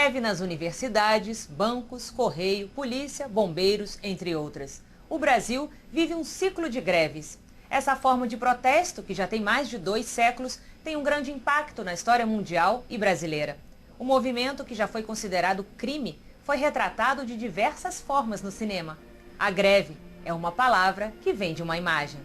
Greve nas universidades, bancos, correio, polícia, bombeiros, entre outras. O Brasil vive um ciclo de greves. Essa forma de protesto, que já tem mais de 2 séculos, tem um grande impacto na história mundial e brasileira. O movimento, que já foi considerado crime, foi retratado de diversas formas no cinema. A greve é uma palavra que vem de uma imagem.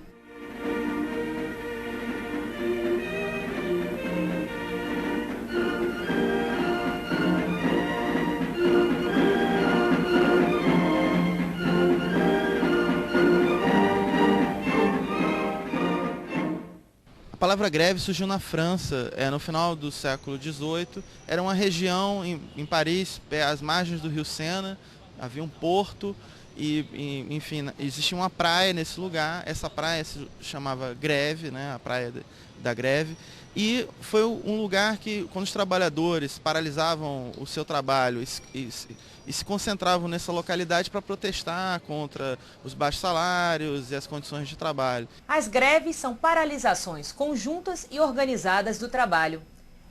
A palavra greve surgiu na França, no final do século XVIII. Era uma região em Paris, às margens do rio Sena, havia um porto e enfim, existia uma praia nesse lugar. Essa praia se chamava Greve, né, a praia da Greve. E foi um lugar que, quando os trabalhadores paralisavam o seu trabalho e se concentravam nessa localidade para protestar contra os baixos salários e as condições de trabalho. As greves são paralisações conjuntas e organizadas do trabalho.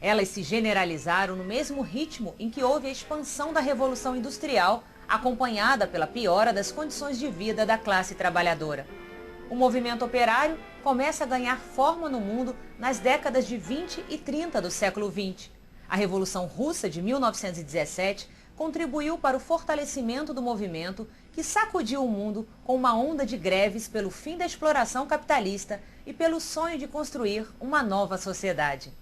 Elas se generalizaram no mesmo ritmo em que houve a expansão da Revolução Industrial, acompanhada pela piora das condições de vida da classe trabalhadora. O movimento operário começa a ganhar forma no mundo nas décadas de 20 e 30 do século XX. A Revolução Russa de 1917 contribuiu para o fortalecimento do movimento, que sacudiu o mundo com uma onda de greves pelo fim da exploração capitalista e pelo sonho de construir uma nova sociedade.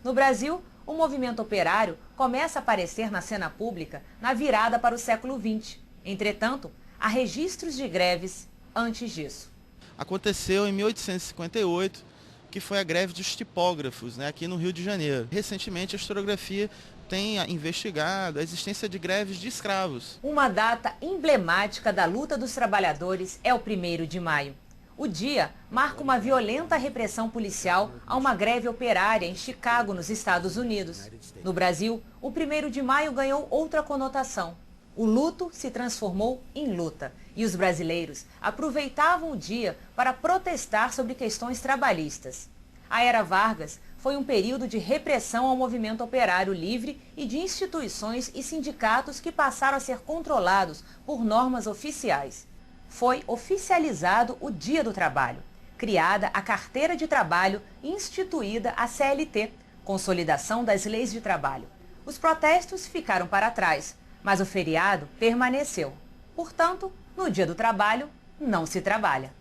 No Brasil, o movimento operário começa a aparecer na cena pública na virada para o século XX. Entretanto, há registros de greves antes disso. Aconteceu em 1858, que foi a greve dos tipógrafos, né, aqui no Rio de Janeiro. Recentemente, a historiografia tem investigado a existência de greves de escravos. Uma data emblemática da luta dos trabalhadores é o 1º de maio. O dia marca uma violenta repressão policial a uma greve operária em Chicago, nos Estados Unidos. No Brasil, o 1º de maio ganhou outra conotação. O luto se transformou em luta e os brasileiros aproveitavam o dia para protestar sobre questões trabalhistas. A Era Vargas foi um período de repressão ao movimento operário livre e de instituições e sindicatos que passaram a ser controlados por normas oficiais. Foi oficializado o Dia do Trabalho, criada a Carteira de Trabalho e instituída a CLT, Consolidação das Leis de Trabalho. Os protestos ficaram para trás, mas o feriado permaneceu. Portanto, no Dia do Trabalho, não se trabalha.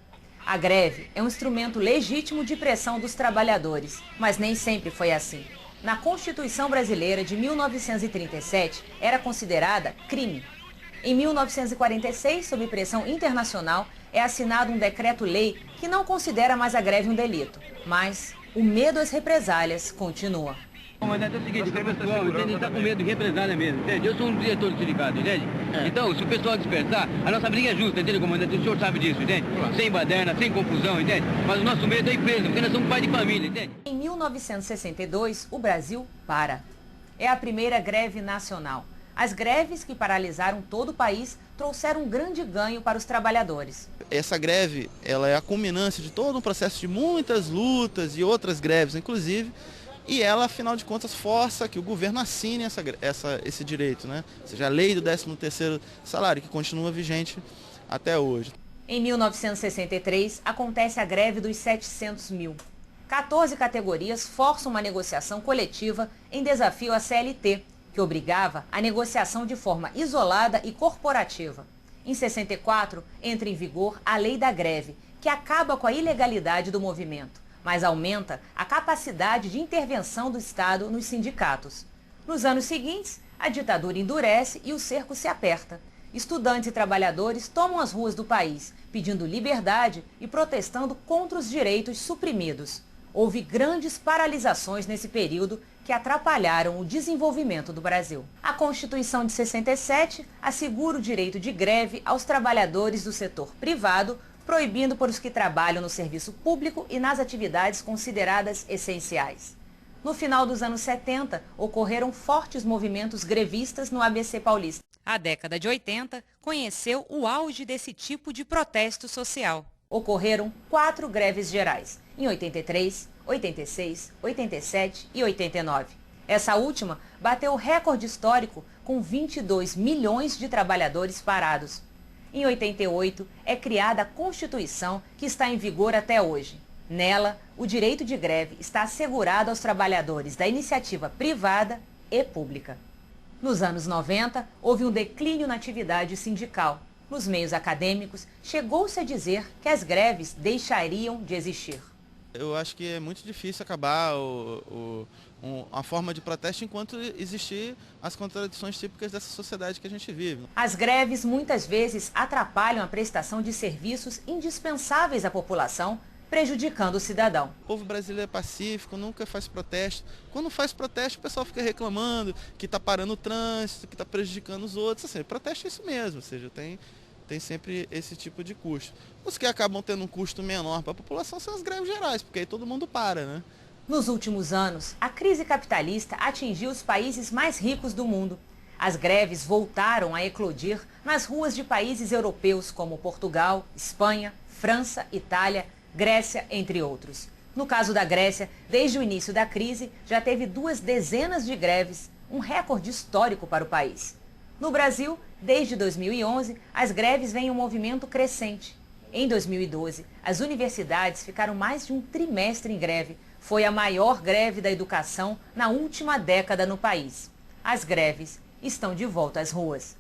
A greve é um instrumento legítimo de pressão dos trabalhadores, mas nem sempre foi assim. Na Constituição Brasileira de 1937, era considerada crime. Em 1946, sob pressão internacional, é assinado um decreto-lei que não considera mais a greve um delito, mas o medo às represálias continua. Comandante, é o seguinte, o pessoal, entende, ele está com medo de represália mesmo, entende? Eu sou um diretor do sindicato, entende? Então, se o pessoal dispersar, a nossa briga é justa, entende, comandante? O senhor sabe disso, entende? Claro. Sem baderna, sem confusão, entende? Mas o nosso medo é ir preso, porque nós somos pai de família, entende? Em 1962, o Brasil para. É a primeira greve nacional. As greves que paralisaram todo o país trouxeram um grande ganho para os trabalhadores. Essa greve, ela é a culminância de todo um processo de muitas lutas e outras greves, inclusive, e ela, afinal de contas, força que o governo assine esse direito, né? Ou seja, a lei do 13º salário, que continua vigente até hoje. Em 1963, acontece a greve dos 700 mil. 14 categorias forçam uma negociação coletiva em desafio à CLT, que obrigava a negociação de forma isolada e corporativa. Em 64, entra em vigor a Lei da Greve, que acaba com a ilegalidade do movimento, mas aumenta a capacidade de intervenção do Estado nos sindicatos. Nos anos seguintes, a ditadura endurece e o cerco se aperta. Estudantes e trabalhadores tomam as ruas do país, pedindo liberdade e protestando contra os direitos suprimidos. Houve grandes paralisações nesse período que atrapalharam o desenvolvimento do Brasil. A Constituição de 67 assegura o direito de greve aos trabalhadores do setor privado, proibindo por os que trabalham no serviço público e nas atividades consideradas essenciais. No final dos anos 70, ocorreram fortes movimentos grevistas no ABC paulista. A década de 80 conheceu o auge desse tipo de protesto social. Ocorreram 4 greves gerais, em 83, 86, 87 e 89. Essa última bateu o recorde histórico com 22 milhões de trabalhadores parados. Em 88, é criada a Constituição, que está em vigor até hoje. Nela, o direito de greve está assegurado aos trabalhadores da iniciativa privada e pública. Nos anos 90, houve um declínio na atividade sindical. Nos meios acadêmicos, chegou-se a dizer que as greves deixariam de existir. Eu acho que é muito difícil acabar a forma de protesto enquanto existir as contradições típicas dessa sociedade que a gente vive. As greves muitas vezes atrapalham a prestação de serviços indispensáveis à população, prejudicando o cidadão. O povo brasileiro é pacífico, nunca faz protesto. Quando faz protesto, o pessoal fica reclamando que está parando o trânsito, que está prejudicando os outros. Assim, protesto é isso mesmo, ou seja, tem sempre esse tipo de custo. Os que acabam tendo um custo menor para a população são as greves gerais, porque aí todo mundo para, né? Nos últimos anos, a crise capitalista atingiu os países mais ricos do mundo. As greves voltaram a eclodir nas ruas de países europeus como Portugal, Espanha, França, Itália, Grécia, entre outros. No caso da Grécia, desde o início da crise, já teve 2 dezenas de greves, um recorde histórico para o país. No Brasil, desde 2011, as greves vêm em um movimento crescente. Em 2012, as universidades ficaram mais de um trimestre em greve. Foi a maior greve da educação na última década no país. As greves estão de volta às ruas.